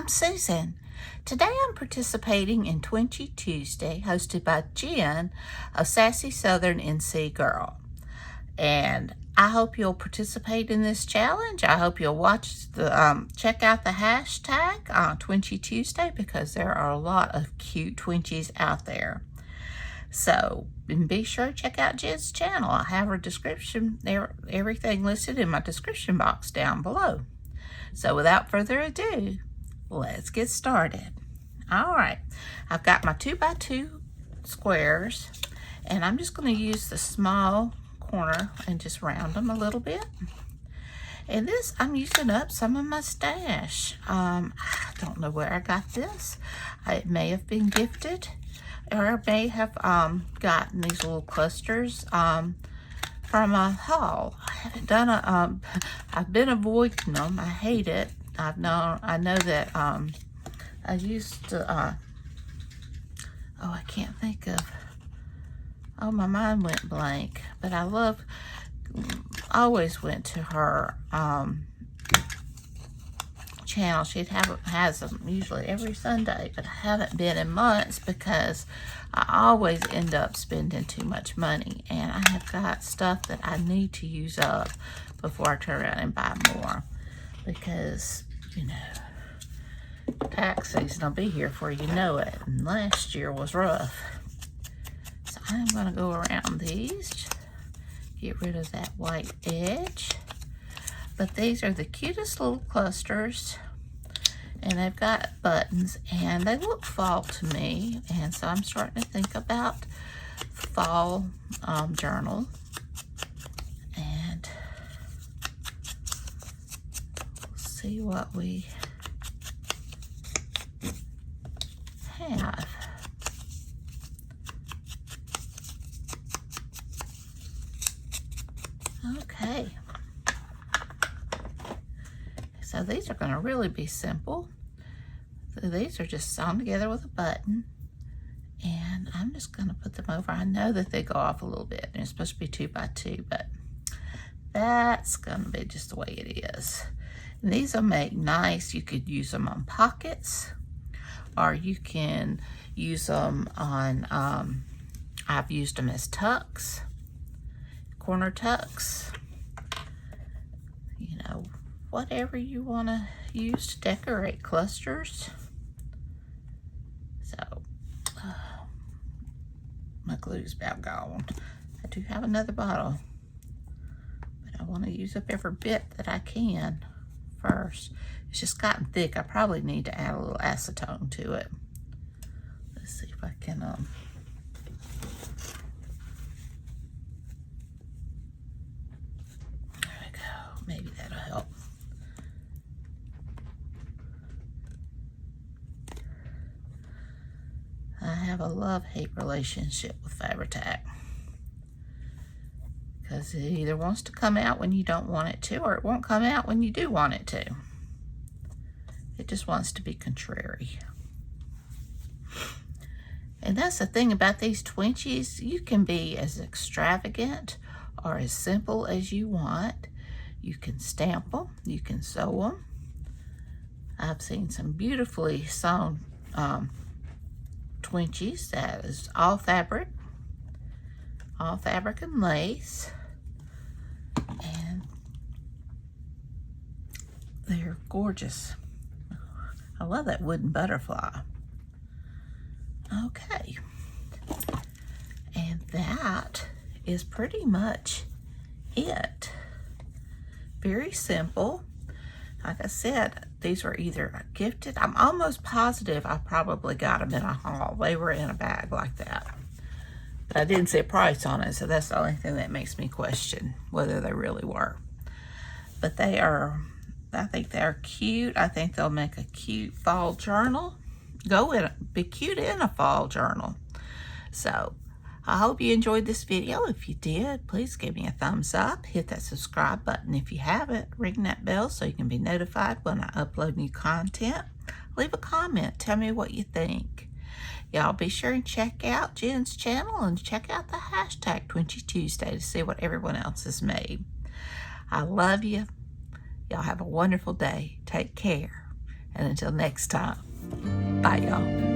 I'm Susan. Today I'm participating in Twinchie Tuesday, hosted by Jenn, a sassy Southern NC girl. And I hope you'll participate in this challenge. I hope you'll watch the check out the hashtag on Twinchie Tuesday, because there are a lot of cute Twinchies out there. So be sure to check out Jenn's channel. I have her description there, everything listed in my description box down below. So without further ado, let's get started. All right, I've got my 2x2 squares, and I'm just going to use the small corner and just round them a little bit. And this, I'm using up some of my stash. I don't know where I got this. It may have been gifted, or I may have gotten these little clusters from a haul. I haven't done a, I've been avoiding them. I hate it. I know that I used to, oh, I can't think of, oh, my mind went blank. But I always went to her channel. Has them usually every Sunday, but I haven't been in months because I always end up spending too much money, and I have got stuff that I need to use up before I turn around and buy more, because you know, tax season will be here before you know it, and last year was rough. So I'm going to go around these, get rid of that white edge. But these are the cutest little clusters, and they've got buttons, and they look fall to me, and so I'm starting to think about fall journal. And we'll see what we have. Okay. So these are going to really be simple. So these are just sewn together with a button, and I'm just going to put them over. I know that they go off a little bit, and it's supposed to be 2x2, but that's going to be just the way it is. And these will make nice. You could use them on pockets, or you can use them on, I've used them as tucks, corner tucks, you know, whatever you want to use to decorate clusters. So, my glue's about gone. I do have another bottle, but I want to use up every bit that I can first. It's just gotten thick. I probably need to add a little acetone to it. Let's see if I can, there we go. Maybe that'll help. I have a love-hate relationship with Fabri-Tac, because it either wants to come out when you don't want it to, or it won't come out when you do want it to. It just wants to be contrary. And that's the thing about these Twinchies. You can be as extravagant or as simple as you want. You can stamp them, you can sew them. I've seen some beautifully sewn Twinchies that is all fabric and lace, and they're gorgeous. I love that wooden butterfly. Okay, and that is pretty much it. Very simple. Like I said, these were either gifted. I'm almost positive I probably got them in a haul. They were in a bag like that. But I didn't see a price on it, so that's the only thing that makes me question whether they really were. But they are, I think they're cute. I think they'll make a cute fall journal. Be cute in a fall journal. So I hope you enjoyed this video. If you did, please give me a thumbs up. Hit that subscribe button if you haven't. Ring that bell so you can be notified when I upload new content. Leave a comment. Tell me what you think. Y'all be sure and check out Jenn's channel and check out the hashtag Twinchie Tuesday to see what everyone else has made. I love you. Y'all have a wonderful day. Take care. And until next time, bye, y'all.